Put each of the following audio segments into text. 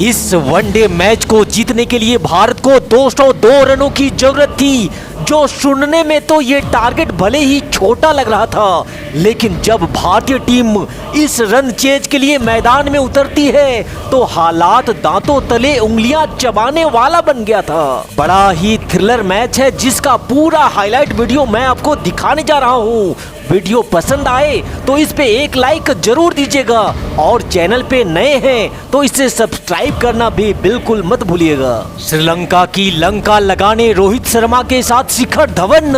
इस one day match को जीतने के लिए भारत को 202 रनों की जरूरत थी, जो सुनने में तो ये टारगेट भले ही छोटा लग रहा था, लेकिन जब भारतीय टीम इस रन चेज के लिए मैदान में उतरती है तो हालात दांतों तले उंगलियां चबाने वाला बन गया था। बड़ा ही थ्रिलर मैच है जिसका पूरा हाईलाइट वीडियो मैं आपको दिखाने जा रहा हूँ। वीडियो पसंद आए तो इस पे एक लाइक जरूर दीजिएगा और चैनल पे नए हैं तो इसे सब्सक्राइब करना भी बिल्कुल मत भूलिएगा। श्रीलंका की लंका लगाने रोहित शर्मा के साथ शिखर धवन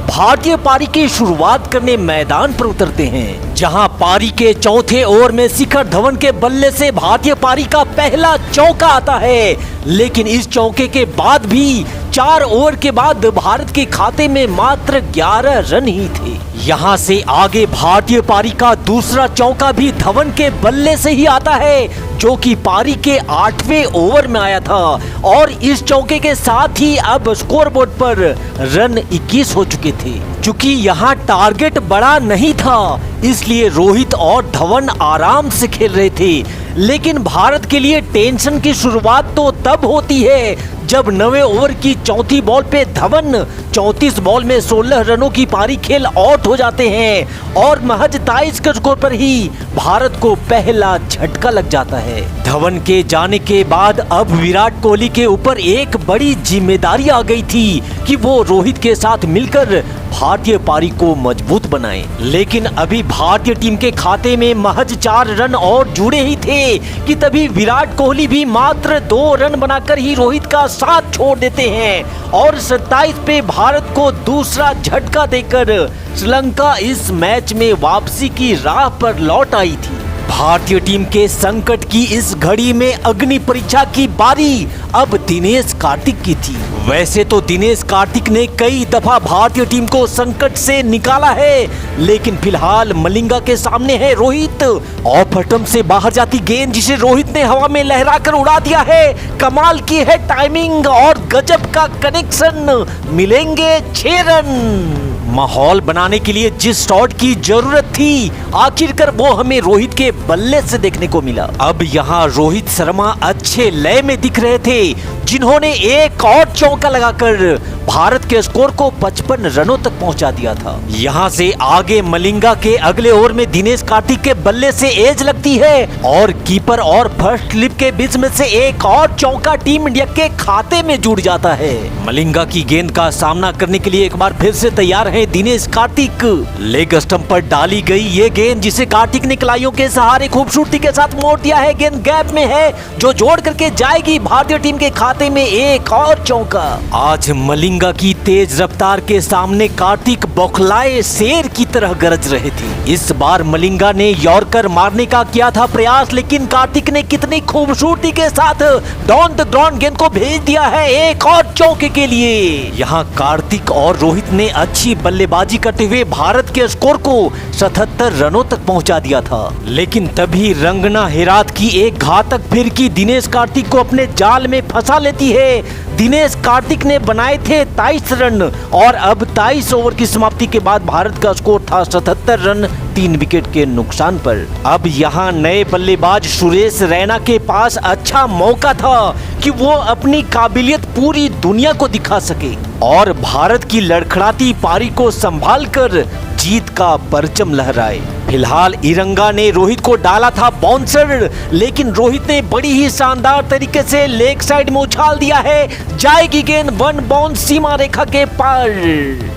भारतीय पारी की शुरुआत करने मैदान पर उतरते हैं, जहां पारी के चौथे ओवर में शिखर धवन के बल्ले से भारतीय पारी का पहला चौका आता है। लेकिन इस चौके के बाद भी 4 ओवर के बाद भारत के खाते में मात्र 11 रन ही थे। यहाँ से आगे भारतीय पारी का दूसरा चौका भी धवन के बल्ले से ही आता है, जो कि पारी के 8वें ओवर में आया था और इस चौके के साथ ही अब स्कोरबोर्ड पर रन 21 हो चुके थे। चूंकि यहाँ टारगेट बड़ा नहीं था इसलिए रोहित और धवन आराम से खेल रहे थे, लेकिन भारत के लिए टेंशन की शुरुआत तो तब होती है जब 9वें ओवर की चौथी बॉल पे धवन 34 बॉल में 16 रनों की पारी खेल आउट हो जाते हैं और महज 23 के स्कोर पर ही भारत को पहला झटका लग जाता है। धवन के जाने के बाद अब विराट कोहली के ऊपर एक बड़ी जिम्मेदारी आ गई थी कि वो रोहित के साथ मिलकर भारतीय पारी को मजबूत बनाएं। लेकिन अभी भारतीय टीम के खाते में महज 4 रन और जुड़े ही थे कि तभी विराट कोहली भी मात्र 2 रन बनाकर ही रोहित का साथ छोड़ देते हैं और 27 पे भारत को दूसरा झटका देकर श्रीलंका इस मैच में वापसी की राह पर लौट आई थी। भारतीय टीम के संकट की इस घड़ी में अग्नि परीक्षा की बारी अब दिनेश कार्तिक की थी। वैसे तो दिनेश कार्तिक ने कई दफा भारतीय टीम को संकट से निकाला है, लेकिन फिलहाल मलिंगा के सामने है रोहित। ऑफ स्टंप से बाहर जाती गेंद जिसे रोहित ने हवा में लहराकर उड़ा दिया है। कमाल की है टाइमिंग और गजब का कनेक्शन, मिलेंगे 6 रन। माहौल बनाने के लिए जिस शॉट की जरूरत थी आखिरकार वो हमें रोहित के बल्ले से देखने को मिला। अब यहाँ रोहित शर्मा अच्छे लय में दिख रहे थे, जिन्होंने एक और चौका लगाकर भारत के स्कोर को 55 रनों तक पहुंचा दिया था। यहाँ से आगे मलिंगा के अगले ओवर में दिनेश कार्तिक के बल्ले से एज लगती है और कीपर और फर्स्ट स्लिप के बीच में से एक और चौका टीम इंडिया के खाते में जुड़ जाता है। मलिंगा की गेंद का सामना करने के लिए एक बार फिर से तैयार है दिनेश कार्तिक। लेग स्टंप पर डाली गई ये गेंद जिसे कार्तिक ने कलाइयों के सहारे खूबसूरती के साथ मोड़ दिया है। गेंद गैप में है जो जोड़ करके जाएगी भारतीय टीम के खाते में एक और चौका। आज मलिंगा की तेज रफ्तार के सामने कार्तिक बौखलाए शेर की तरह गरज रहे थे। इस बार मलिंगा ने यॉर्कर मारने का किया था प्रयास, लेकिन कार्तिक ने कितनी खूबसूरती के साथ डाउन द ग्राउंड गेंद को भेज दिया है एक और चौके के लिए। यहाँ कार्तिक और रोहित ने अच्छी बल्लेबाजी करते हुए भारत के स्कोर को 77 रनों तक पहुंचा दिया था, लेकिन तभी रंगना हेरात की एक घातक फिरकी दिनेश कार्तिक को अपने जाल में फंसा लेती है। दिनेश कार्तिक ने बनाए थे 23 रन और अब 23 ओवर की समाप्ति के बाद भारत का स्कोर था 77 रन 3 विकेट के नुकसान पर। अब यहाँ नए बल्लेबाज सुरेश रैना के पास अच्छा मौका था कि वो अपनी काबिलियत पूरी दुनिया को दिखा सके और भारत की लड़खड़ाती पारी को संभालकर जीत का परचम लहराए। फिलहाल इरंगा ने रोहित को डाला था बाउंसर, लेकिन रोहित ने बड़ी ही शानदार तरीके से लेग साइड में उछाल दिया है। जाएगी गेंद 1 बाउंस सीमा रेखा के पार।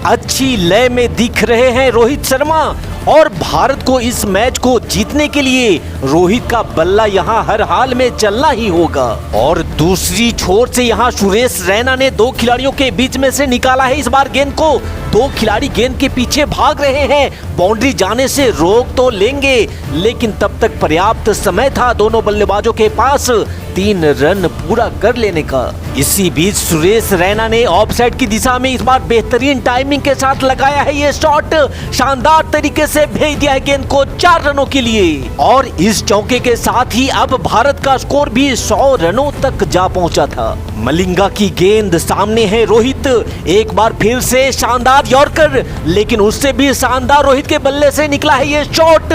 अच्छी लय में दिख रहे हैं रोहित शर्मा और भारत को इस मैच को जीतने के लिए रोहित का बल्ला यहाँ हर हाल में चलना ही होगा। और दूसरी छोर से यहाँ सुरेश रैना ने 2 खिलाड़ियों के बीच में से निकाला है इस बार गेंद को। 2 खिलाड़ी गेंद के पीछे भाग रहे हैं, बाउंड्री जाने से रोक तो लेंगे, लेकिन तब तक पर्याप्त समय था दोनों बल्लेबाजों के पास 3 रन पूरा कर लेने का। इसी बीच सुरेश रैना ने ऑफसाइड की दिशा में इस बार बेहतरीन टाइमिंग के साथ लगाया है ये शॉट। शानदार तरीके से भेज दिया है गेंद को 4 रनों के लिए और इस चौके के साथ ही अब भारत का स्कोर भी 100 रनों तक जा पहुंचा था। मलिंगा की गेंद सामने है रोहित, एक बार फिर से शानदार यॉर्कर, लेकिन उससे भी शानदार रोहित के बल्ले से निकला है ये शॉट।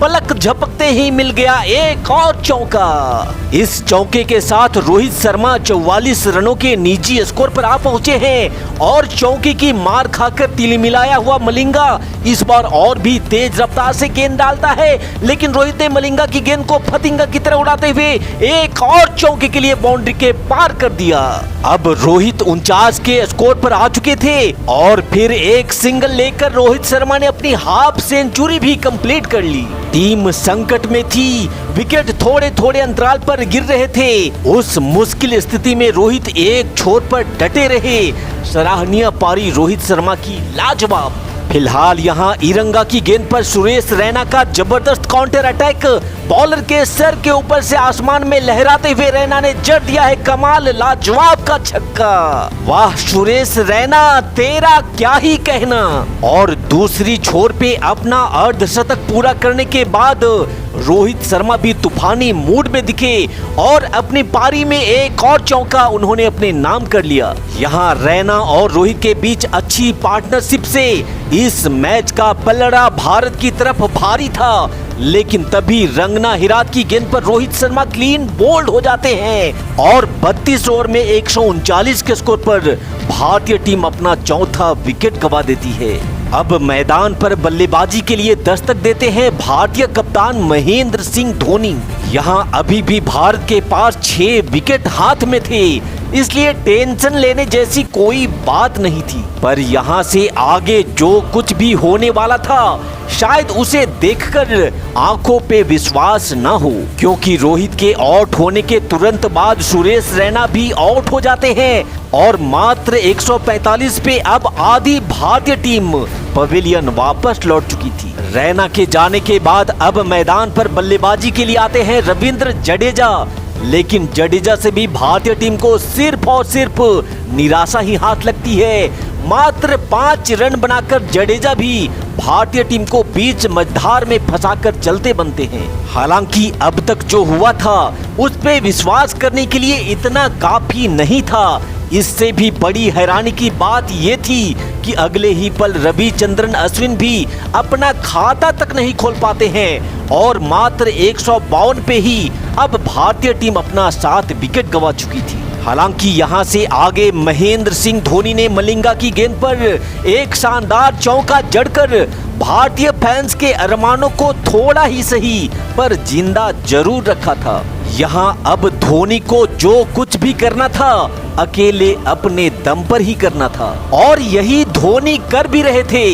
पलक झपकते ही मिल गया एक और चौका। इस चौके चौके के साथ रोहित शर्मा 44 रनों के निजी स्कोर पर आ पहुंचे हैं और चौके की मार खाकर तिलमिलाया हुआ मलिंगा इस बार और भी तेज रफ्तार से गेंद डालता है, लेकिन रोहित ने मलिंगा की गेंद को फतिंगा की तरह उड़ाते हुए एक और चौके के लिए बाउंड्री के पार कर दिया। अब रोहित 49 के स्कोर पर आ चुके थे और फिर एक सिंगल लेकर रोहित शर्मा ने अपनी हाफ सेंचुरी भी कंप्लीट कर ली। टीम संकट में थी, विकेट थोड़े थोड़े अंतराल पर गिर रहे थे। उस मुश्किल स्थिति में रोहित एक छोर पर डटे रहे। सराहनीय पारी रोहित शर्मा की लाजवाब। फिलहाल यहां इरंगा की गेंद पर सुरेश रैना का जबरदस्त काउंटर अटैक। बॉलर के सर के ऊपर से आसमान में लहराते हुए रैना ने जड़ दिया है कमाल लाजवाब का छक्का। वाह सुरेश रैना, तेरा क्या ही कहना। और दूसरी छोर पे अपना अर्धशतक पूरा करने के बाद रोहित शर्मा भी तूफानी मूड में दिखे और अपनी पारी में एक और चौका उन्होंने अपने नाम कर लिया। यहाँ रैना और रोहित के बीच अच्छी पार्टनरशिप से इस मैच का पलड़ा भारत की तरफ भारी था, लेकिन तभी रंगना हिरात की गेंद पर रोहित शर्मा क्लीन बोल्ड हो जाते हैं और 32 ओवर में 139 के स्कोर पर भारतीय टीम अपना चौथा विकेट गंवा देती है। अब मैदान पर बल्लेबाजी के लिए दस्तक देते हैं भारतीय कप्तान महेंद्र सिंह धोनी। यहाँ अभी भी भारत के पास 6 विकेट हाथ में थे, इसलिए टेंशन लेने जैसी कोई बात नहीं थी। पर यहाँ से आगे जो कुछ भी होने वाला था, शायद उसे देखकर आंखों पे विश्वास न हो, क्योंकि रोहित के आउट होने के तुरंत बाद सुरेश रैना भी आउट हो जाते हैं और मात्र 145 पे अब आधी भारतीय टीम पवेलियन वापस लौट चुकी थी। रैना के जाने के बाद अब मैदान पर बल्लेबाजी के लिए आते हैं रविंद्र जडेजा, लेकिन जडेजा से भी भारतीय टीम को सिर्फ और सिर्फ निराशा ही हाथ लगती है। मात्र 5 रन बनाकर जडेजा भी भारतीय टीम को बीच मझधार में फंसाकर चलते बनते हैं। हालांकि अब तक जो हुआ था उस पे विश्वास करने के लिए इतना काफी नहीं था। इससे भी बड़ी हैरानी की बात ये थी कि अगले ही पल रविचंद्रन अश्विन भी अपना खाता तक नहीं खोल पाते हैं और मात्र 152 पे ही अब भारतीय टीम अपना 7 विकेट गंवा चुकी थी। हालांकि यहां से आगे महेंद्र सिंह धोनी ने मलिंगा की गेंद पर एक शानदार चौका जड़कर भारतीय फैंस के अरमानों को थोड़ा ही सही पर जिंदा जरूर रखा था। यहाँ अब धोनी को जो कुछ भी करना था अकेले अपने दम पर ही करना था और यही धोनी कर भी रहे थे।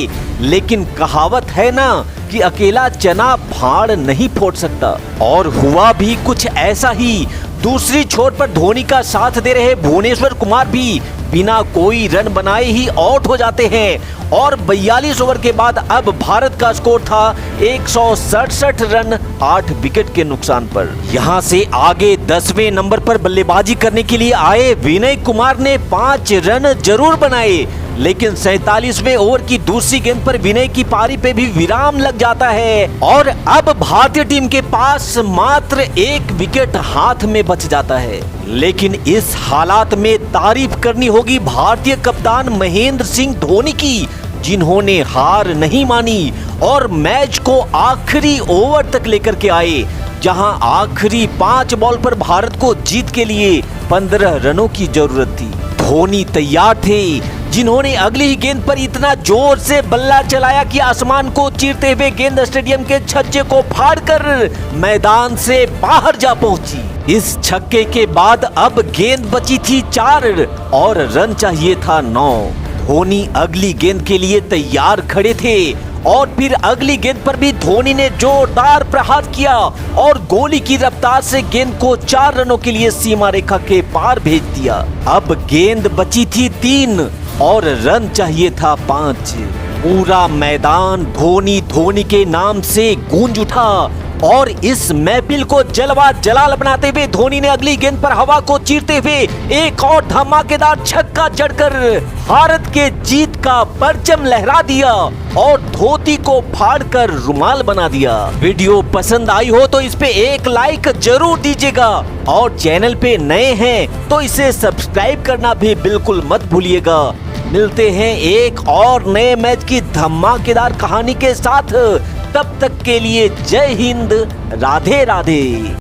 लेकिन कहावत है ना कि अकेला चना भाड़ नहीं फोड़ सकता, और हुआ भी कुछ ऐसा ही। दूसरी छोर पर धोनी का साथ दे रहे भुवनेश्वर कुमार भी बिना कोई रन बनाए ही आउट हो जाते हैं और 42 ओवर के बाद अब भारत का स्कोर था 167 रन 8 विकेट के नुकसान पर। यहां से आगे 10वें नंबर पर बल्लेबाजी करने के लिए आए विनय कुमार ने 5 रन जरूर बनाए, लेकिन 47वें ओवर की दूसरी गेंद पर विनय की पारी पे भी विराम लग जाता है और अब भारतीय टीम के पास मात्र 1 विकेट हाथ में बच जाता है। लेकिन इस हालात में तारीफ करनी होगी भारतीय कप्तान महेंद्र सिंह धोनी की, जिन्होंने हार नहीं मानी और मैच को आखिरी ओवर तक लेकर के आए, जहां आखिरी 5 बॉल पर भारत को जीत के लिए 15 रनों की जरूरत थी। धोनी तैयार थे, जिन्होंने अगली ही गेंद पर इतना जोर से बल्ला चलाया कि आसमान को चीरते हुए गेंद स्टेडियम के छज्जे को फाड़कर मैदान से बाहर जा पहुंची। इस छक्के के बाद अब गेंद बची थी 4 और रन चाहिए था 9। धोनी अगली गेंद के लिए तैयार खड़े थे और फिर अगली गेंद पर भी धोनी ने जोरदार प्रहार किया और गोली की रफ्तार से गेंद को 4 रनों के लिए सीमा रेखा के पार भेज दिया। अब गेंद बची थी 3 और रन चाहिए था 5। पूरा मैदान धोनी के नाम से गूंज उठा और इस महफिल को जलवा जलाल बनाते हुए धोनी ने अगली गेंद पर हवा को चीरते हुए एक और धमाकेदार छक्का जड़कर भारत के जीत का परचम लहरा दिया और धोती को फाड़कर रुमाल बना दिया। वीडियो पसंद आई हो तो इस पे एक लाइक जरूर दीजिएगा और चैनल पे नए हैं तो इसे सब्सक्राइब करना भी बिल्कुल मत भूलिएगा। मिलते हैं एक और नए मैच की धमाकेदार कहानी के साथ, तब तक के लिए जय हिंद, राधे राधे।